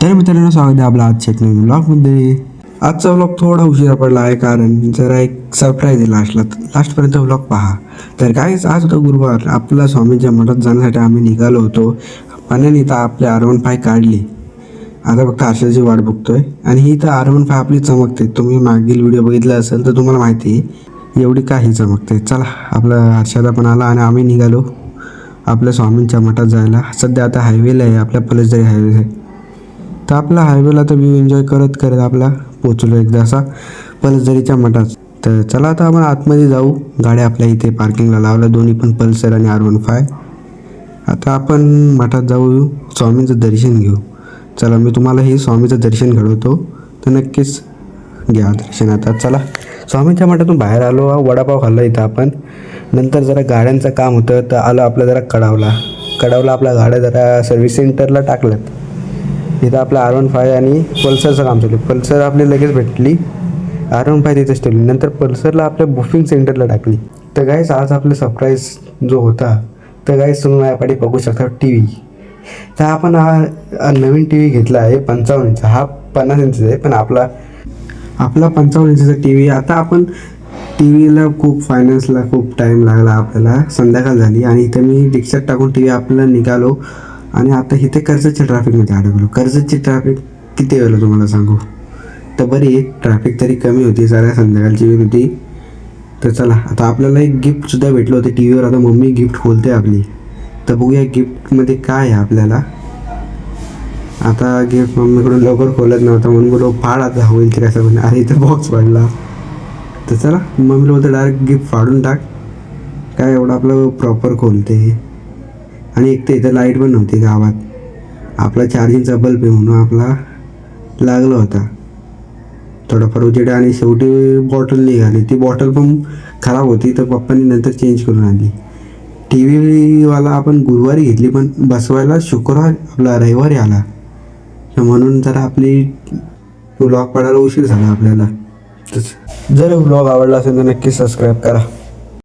तर मित्रांनो, स्वागत आहे आपला आजच्या एक नवीन ब्लॉगमध्ये. आजचा व्लॉग थोडा उशिरा पडला आहे कारण जरा एक सरप्राईज आहे लास्टपर्यंत व्लॉग पहा. तर काहीच आज होता गुरुवार. आपला स्वामींच्या मठात जाण्यासाठी आम्ही निघालो होतो. पाण्याने तर आपले R15 काढली. आता फक्त हर्षाची वाट बघतोय आणि ही तर R15 आपली चमकते. तुम्ही मागील व्हिडिओ बघितला असेल तर तुम्हाला माहिती आहे एवढी काही चमकते. चला, आपला हर्षाला पण आला आणि आम्ही निघालो आपल्या स्वामींच्या मठात जायला. सध्या आता हायवेला आहे, आपल्या पलसदरी हायवे आहे. तर आपला हायवेला तर व्ह्यू एन्जॉय करत करत आपला पोचलो एकदा असा पलसदरीच्या मठात. तर चला आता आपण आतमध्ये जाऊ. गाड्या आपल्या इथे पार्किंगला लावल्या, दोन्ही पण पल्सर आणि R15. आता आपण मठात जाऊ, स्वामींचं दर्शन घेऊ. चला, मी तुम्हाला हे स्वामीचं दर्शन घडवतो, तर नक्कीच घ्या दर्शन. आता चला, स्वामींच्या मठातून बाहेर आलो. वडापाव खाल्ला इथं आपण. नंतर जरा गाड्यांचं काम होतं तर आलं आपलं जरा कडावला आपल्या गाड्या जरा सर्व्हिस सेंटरला टाकल्यात. इथं आपलं R15 आणि पल्सरचं काम चालू. पल्सर आपली लगेच भेटली, R15 तिथंच ठेवली. नंतर पल्सरला आपल्या बुकिंग सेंटरला टाकली. तर गाईस, आज आपलं सरप्राईज जो होता, तर गाईस तुम्ही माझ्यापाठी बघू शकता TV. तर आपण हा नवीन TV घेतला आहे 55 इंच. हा 50 इंचचा आहे, पण आपला 55 इंचचा TV. आता आपण TVला खूप फायनान्सला खूप टाईम लागला आपल्याला. संध्याकाळ झाली आणि इथं मी रिक्षात टाकून TV आपलं निघालो आणि आता इथे कर्जतच्या ट्रॅफिकमध्ये अडकलो. कर्जतची ट्रॅफिक किती वेळेला तुम्हाला सांगू. तर बरी ट्रॅफिक तरी कमी होती, जरा संध्याकाळची वेळ होती. तर चला, आता आपल्याला एक गिफ्टसुद्धा भेटलं होतं TVवर. आता मम्मी गिफ्ट खोलते आपली, तर बघूया गिफ्टमध्ये काय आहे आपल्याला. आता गिफ्ट मम्मीकडून लवकर खोलत नव्हतं म्हणून बोलो फाड आता होईल ते कसं. पण अरे इथं बॉक्स पडला. तर चला, मम्मीला बोलतं डायरेक्ट गिफ्ट फाडून टाक, काय एवढं आपलं प्रॉपर खोलते. आणि एक तर इथं लाईट पण नव्हती गावात. आपला चार्जिंगचा बल्ब आहे म्हणून आपला लागला होता थोडाफार उजेड. आणि शेवटी बॉटल निघाली. ती बॉटल पण खराब होती, तर पप्पांनी नंतर चेंज करून आणली. TVवाला आपण गुरुवारी घेतली, पण बसवायला शुक्रवार आपला रविवारी आला. तर म्हणून जरा आपली व्लॉग पडायला उशीर झाला आपल्याला. जर व्लॉग आवडला असेल तर नक्की सबस्क्राईब करा.